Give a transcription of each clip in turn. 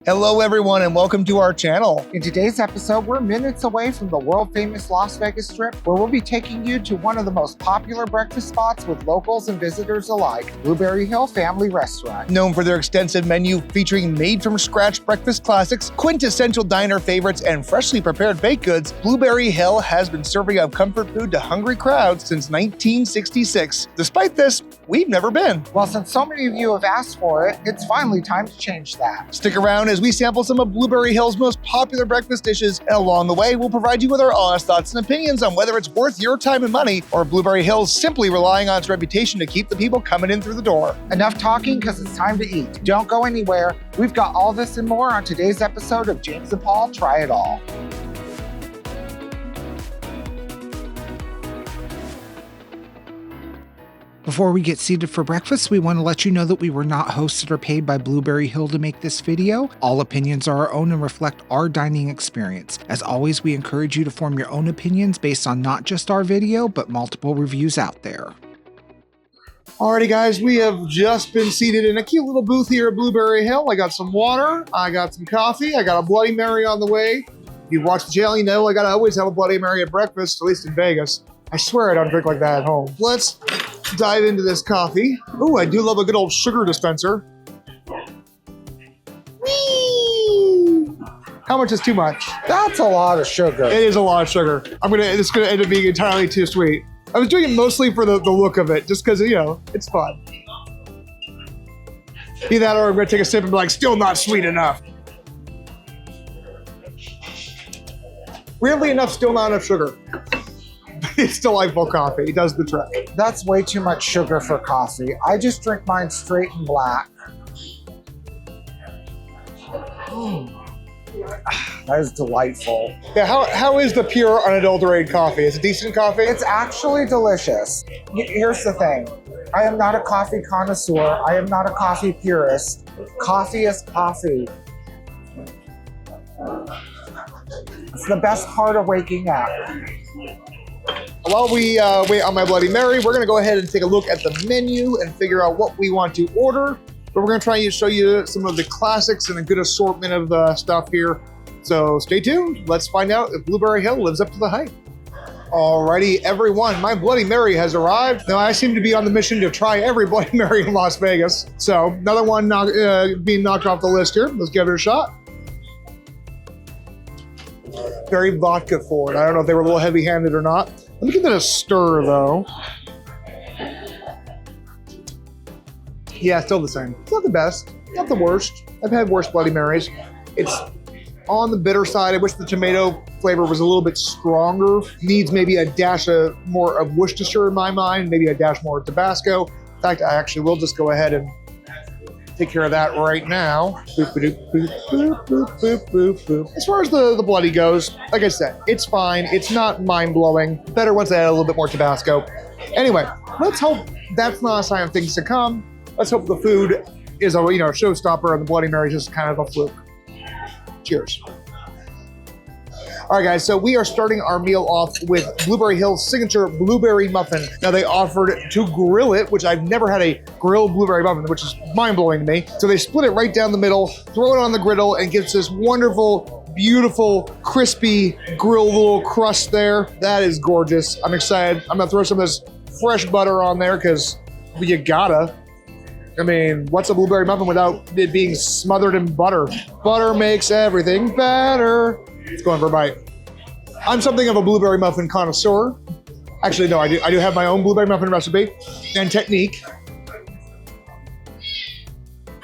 Hello everyone and welcome to our channel. In today's episode, we're minutes away from the world-famous Las Vegas Strip, where we'll be taking you to one of the most popular breakfast spots with locals and visitors alike, Blueberry Hill Family Restaurant. Known for their extensive menu featuring made-from-scratch breakfast classics, quintessential diner favorites, and freshly prepared baked goods, Blueberry Hill has been serving up comfort food to hungry crowds since 1966. Despite this, we've never been. Well, since so many of you have asked for it, it's finally time to change that. Stick around as we sample some of Blueberry Hill's most popular breakfast dishes, and along the way, we'll provide you with our honest thoughts and opinions on whether it's worth your time and money, or Blueberry Hill's simply relying on its reputation to keep the people coming in through the door. Enough talking, because it's time to eat. Don't go anywhere. We've got all this and more on today's episode of James and Paul Try It All. Before we get seated for breakfast, we want to let you know that we were not hosted or paid by Blueberry Hill to make this video. All opinions are our own and reflect our dining experience. As always, we encourage you to form your own opinions based on not just our video, but multiple reviews out there. Alrighty guys, we have just been seated in a cute little booth here at Blueberry Hill. I got some water, I got some coffee, I got a Bloody Mary on the way. If you watch the channel, you know I gotta always have a Bloody Mary at breakfast, at least in Vegas. I swear I don't drink like that at home. Let's dive into this coffee. Ooh, I do love a good old sugar dispenser. Whee! How much is too much? That's a lot of sugar. It is a lot of sugar. It's gonna end up being entirely too sweet. I was doing it mostly for the look of it, just because, you know, it's fun. Either that or I'm gonna take a sip and be like, still not sweet enough. Weirdly enough, still not enough sugar. It's delightful coffee. It does the trick. That's way too much sugar for coffee. I just drink mine straight and black. That is delightful. Yeah, how is the pure, unadulterated coffee? Is it decent coffee? It's actually delicious. Here's the thing. I am not a coffee connoisseur. I am not a coffee purist. Coffee is coffee. It's the best part of waking up. While we wait on my Bloody Mary, we're gonna go ahead and take a look at the menu and figure out what we want to order. But we're gonna try to show you some of the classics and a good assortment of stuff here. So stay tuned. Let's find out if Blueberry Hill lives up to the hype. Alrighty, everyone, my Bloody Mary has arrived. Now I seem to be on the mission to try every Bloody Mary in Las Vegas. So another one being knocked off the list here. Let's give it a shot. Very vodka forward. I don't know if they were a little heavy-handed or not. Let me give that a stir, though. Yeah, still the same. It's not the best, not the worst. I've had worse Bloody Marys. It's on the bitter side. I wish the tomato flavor was a little bit stronger. Needs maybe a dash more of Worcestershire in my mind, maybe a dash more of Tabasco. In fact, I actually will just go ahead and take care of that right now. Boop, boop, boop, boop, boop, boop, boop, boop. As far as the bloody goes, like I said, it's fine. It's not mind-blowing. Better once I add a little bit more Tabasco. Anyway, let's hope that's not a sign of things to come. Let's hope the food is a showstopper and the Bloody Mary is just kind of a fluke. Cheers. All right, guys, so we are starting our meal off with Blueberry Hill's signature blueberry muffin. Now, they offered to grill it, which I've never had a grilled blueberry muffin, which is mind-blowing to me. So they split it right down the middle, throw it on the griddle, and gives this wonderful, beautiful, crispy grilled little crust there. That is gorgeous. I'm excited. I'm gonna throw some of this fresh butter on there because you gotta. I mean, what's a blueberry muffin without it being smothered in butter? Butter makes everything better. It's going for a bite. I'm something of a blueberry muffin connoisseur. Actually, no, I do have my own blueberry muffin recipe and technique.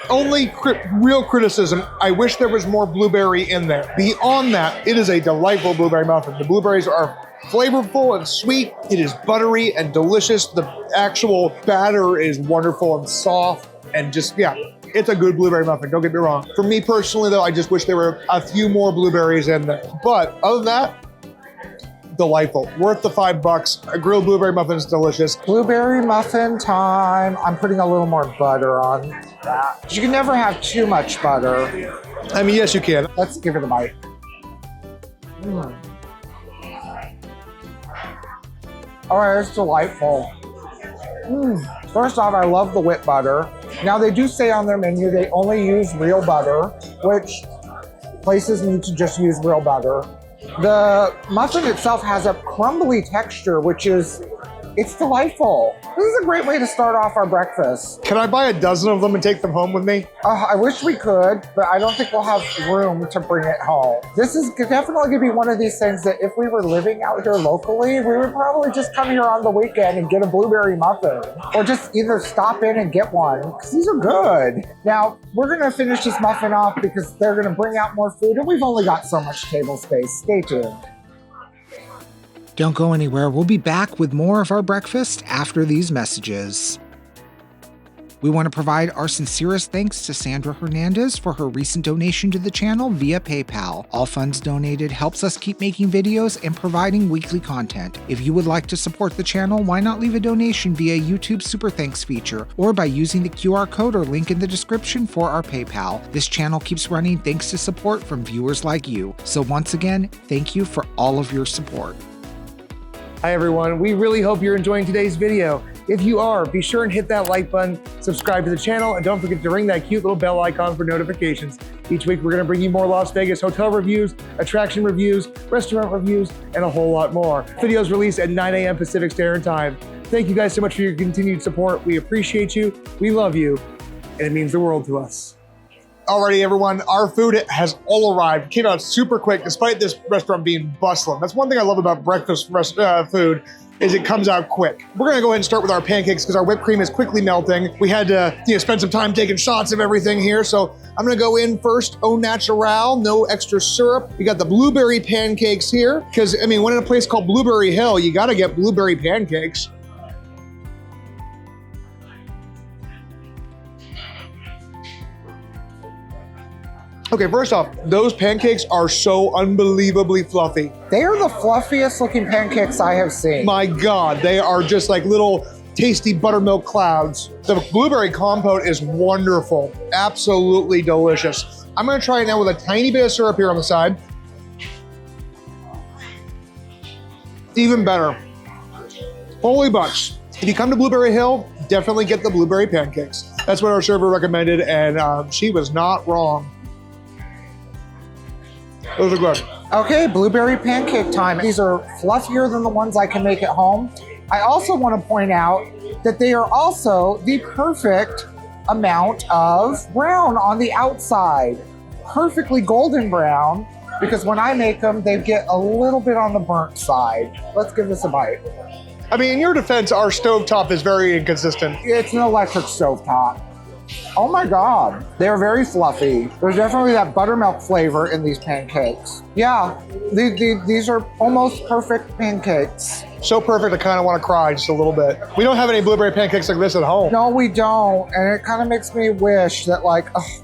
Only real criticism, I wish there was more blueberry in there. Beyond that, it is a delightful blueberry muffin. The blueberries are flavorful and sweet. It is buttery and delicious. The actual batter is wonderful and soft and just, yeah, it's a good blueberry muffin, don't get me wrong. For me personally though, I just wish there were a few more blueberries in there. But other than that, delightful. Worth the $5. A grilled blueberry muffin is delicious. Blueberry muffin time. I'm putting a little more butter on that. You can never have too much butter. I mean, yes, you can. Let's give it a bite. All right, it's delightful. First off, I love the whipped butter. Now, they do say on their menu they only use real butter, which places need to just use real butter. The muffin itself has a crumbly texture, which is, it's delightful. This is a great way to start off our breakfast. Can I buy a dozen of them and take them home with me? I wish we could, but I don't think we'll have room to bring it home. This is definitely gonna be one of these things that if we were living out here locally, we would probably just come here on the weekend and get a blueberry muffin, or just either stop in and get one, because these are good. Now, we're gonna finish this muffin off because they're gonna bring out more food, and we've only got so much table space. Stay tuned. Don't go anywhere. We'll be back with more of our breakfast after these messages. We want to provide our sincerest thanks to Sandra Hernandez for her recent donation to the channel via PayPal. All funds donated helps us keep making videos and providing weekly content. If you would like to support the channel, why not leave a donation via YouTube Super Thanks feature or by using the QR code or link in the description for our PayPal. This channel keeps running thanks to support from viewers like you. So once again, thank you for all of your support. Hi everyone, we really hope you're enjoying today's video. If you are, be sure and hit that like button, subscribe to the channel, and don't forget to ring that cute little bell icon for notifications. Each week we're going to bring you more Las Vegas hotel reviews, attraction reviews, restaurant reviews, and a whole lot more. Videos released at 9 a.m. Pacific Standard Time. Thank you guys so much for your continued support. We appreciate you, we love you, and it means the world to us. Alrighty everyone, our food has all arrived. Came out super quick despite this restaurant being bustling. That's one thing I love about breakfast food is it comes out quick. We're gonna go ahead and start with our pancakes because our whipped cream is quickly melting. We had to spend some time taking shots of everything here. So I'm gonna go in first, au natural, no extra syrup. We got the blueberry pancakes here because I mean, when in a place called Blueberry Hill, you gotta get blueberry pancakes. Okay, first off, those pancakes are so unbelievably fluffy. They are the fluffiest looking pancakes I have seen. My God, they are just like little tasty buttermilk clouds. The blueberry compote is wonderful, absolutely delicious. I'm gonna try it now with a tiny bit of syrup here on the side. Even better. Holy bucks. If you come to Blueberry Hill, definitely get the blueberry pancakes. That's what our server recommended, and she was not wrong. Those are good. Okay, blueberry pancake time. These are fluffier than the ones I can make at home. I also want to point out that they are also the perfect amount of brown on the outside. Perfectly golden brown, because when I make them, they get a little bit on the burnt side. Let's give this a bite. I mean, in your defense, our stovetop is very inconsistent. It's an electric stovetop. Oh my God, they're very fluffy. There's definitely that buttermilk flavor in these pancakes. Yeah, these are almost perfect pancakes. So perfect, I kind of want to cry just a little bit. We don't have any blueberry pancakes like this at home. No, we don't, and it kind of makes me wish that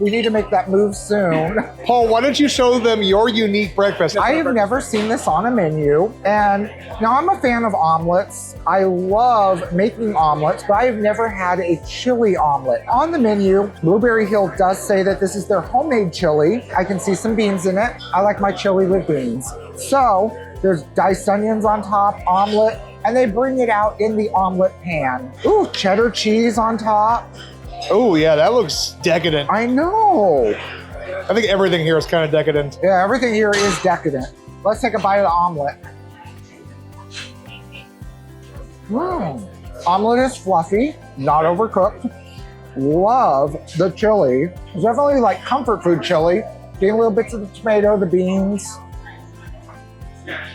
we need to make that move soon. Paul, why don't you show them your unique breakfast? I have never seen this on a menu, and now I'm a fan of omelets. I love making omelets, but I have never had a chili omelet. On the menu, Blueberry Hill does say that this is their homemade chili. I can see some beans in it. I like my chili with beans. So, there's diced onions on top, omelet, and they bring it out in the omelet pan. Ooh, cheddar cheese on top. Oh yeah, that looks decadent. I know. I think everything here is kind of decadent. Yeah, everything here is decadent. Let's take a bite of the omelet. Omelet is fluffy, not overcooked. Love the chili. It's definitely like comfort food chili. Getting little bits of the tomato, the beans.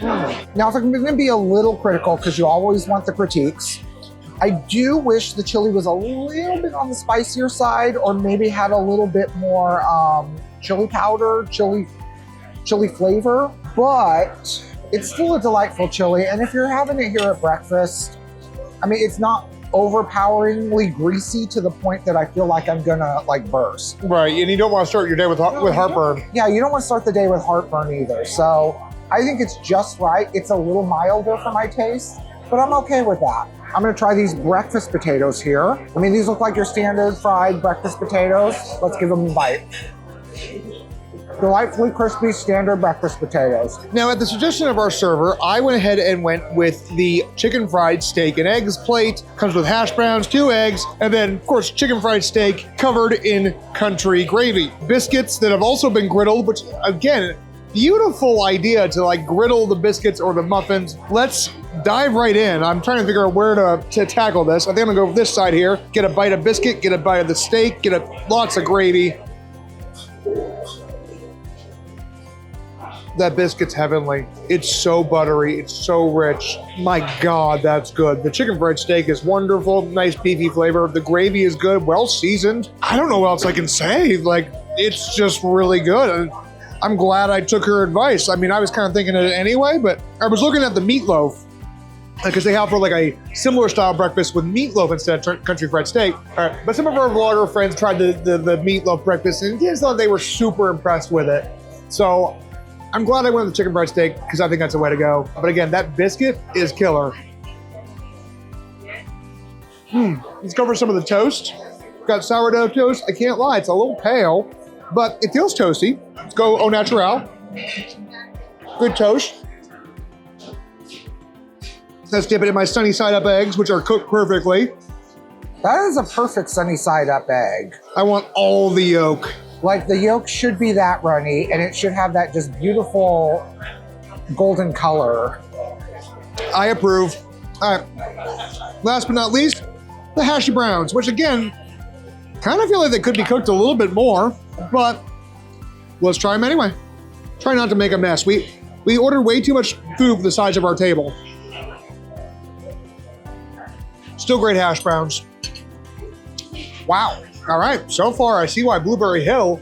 Now, if I'm going to be a little critical, because you always want the critiques, I do wish the chili was a little bit on the spicier side, or maybe had a little bit more chili powder, chili flavor, but it's still a delightful chili. And if you're having it here at breakfast, I mean, it's not overpoweringly greasy to the point that I feel like I'm gonna burst. Right, and you don't want to start your day with heartburn. Yeah, you don't want to start the day with heartburn either. So I think it's just right. It's a little milder for my taste, but I'm okay with that. I'm gonna try these breakfast potatoes here. I mean, these look like your standard fried breakfast potatoes. Let's give them a bite. delightfully crispy standard breakfast potatoes. Now, at the suggestion of our server, I went ahead and went with the chicken fried steak and eggs plate. Comes with hash browns, 2 eggs, and then, of course, chicken fried steak covered in country gravy. Biscuits that have also been griddled, which, again, beautiful idea to like griddle the biscuits or the muffins. Let's dive right in. I'm trying to figure out where to tackle this. I think I'm gonna go with this side here. Get a bite of biscuit, get a bite of the steak, lots of gravy. That biscuit's heavenly. It's so buttery, it's so rich. My God, that's good. The chicken fried steak is wonderful, nice beefy flavor. The gravy is good, well seasoned. I don't know what else I can say. Like, it's just really good. And I'm glad I took her advice. I mean, I was kind of thinking it anyway, but I was looking at the meatloaf because they have for like a similar style breakfast with meatloaf instead of country fried steak. All right, but some of our vlogger friends tried the meatloaf breakfast and just thought they were super impressed with it. So I'm glad I went with the chicken fried steak because I think that's the way to go. But again, that biscuit is killer. Let's go for some of the toast. Got sourdough toast. I can't lie, it's a little pale, but it feels toasty. Let's go au naturel. Good toast. Let's dip it in my sunny side up eggs, which are cooked perfectly. That is a perfect sunny side up egg. I want all the yolk. Like the yolk should be that runny and it should have that just beautiful golden color. I approve. All right. Last but not least, the hashy browns, which again, kind of feel like they could be cooked a little bit more, but let's try them anyway. Try not to make a mess. We ordered way too much food for the size of our table. Still great hash browns. Wow. All right, so far I see why Blueberry Hill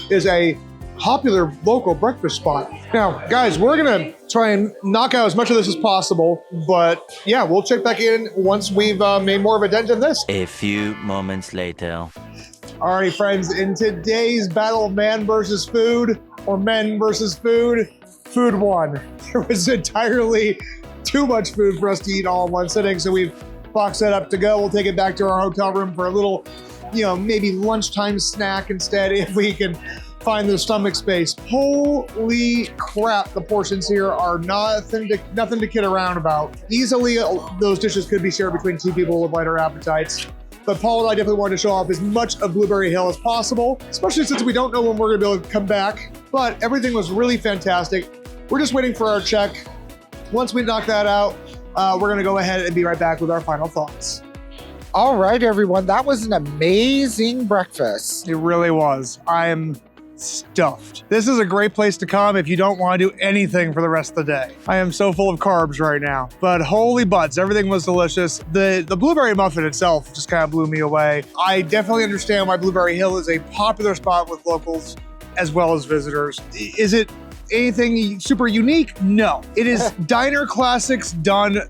is a popular local breakfast spot. Now, guys, we're gonna try and knock out as much of this as possible, but yeah, we'll check back in once we've made more of a dent in this. A few moments later. Alrighty, friends, in today's battle of man versus food, or men versus food, food won. There was entirely too much food for us to eat all in one sitting, so we've boxed that up to go. We'll take it back to our hotel room for a little, you know, maybe lunchtime snack instead if we can find the stomach space. Holy crap, the portions here are nothing to kid around about. Easily, those dishes could be shared between 2 people with lighter appetites. But Paul and I definitely wanted to show off as much of Blueberry Hill as possible, especially since we don't know when we're gonna be able to come back. But everything was really fantastic. We're just waiting for our check. Once we knock that out, we're gonna go ahead and be right back with our final thoughts. All right, everyone, that was an amazing breakfast. It really was. I am stuffed. This is a great place to come if you don't want to do anything for the rest of the day. I am so full of carbs right now, but holy butts, everything was delicious. The blueberry muffin itself just kind of blew me away. I definitely understand why Blueberry Hill is a popular spot with locals as well as visitors. Is it anything super unique? No. It is diner classics done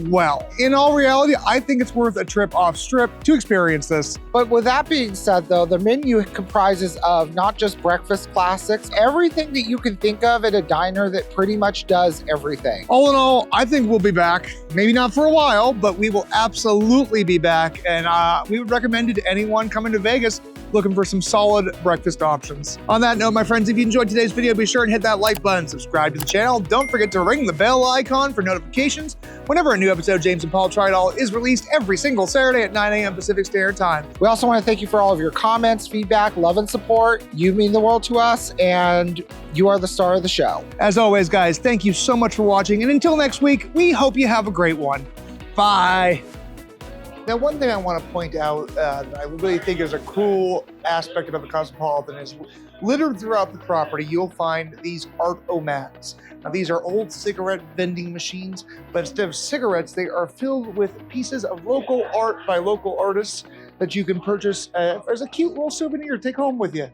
well. In all reality, I think it's worth a trip off strip to experience this. But with that being said, though, the menu comprises of not just breakfast classics, everything that you can think of at a diner that pretty much does everything. All in all, I think we'll be back. Maybe not for a while, but we will absolutely be back. And we would recommend it to anyone coming to Vegas looking for some solid breakfast options. On that note, my friends, if you enjoyed today's video, be sure and hit that like button, subscribe to the channel. Don't forget to ring the bell icon for notifications whenever a new episode of James and Paul Try It All is released every single Saturday at 9 a.m. Pacific Standard Time. We also want to thank you for all of your comments, feedback, love, and support. You mean the world to us, and you are the star of the show. As always, guys, thank you so much for watching, and until next week, we hope you have a great one. Bye. Now, one thing I want to point out that I really think is a cool aspect about the Cosmopolitan is littered throughout the property, you'll find these art-o-mats. Now, these are old cigarette vending machines, but instead of cigarettes, they are filled with pieces of local art by local artists that you can purchase as a cute little souvenir to take home with you.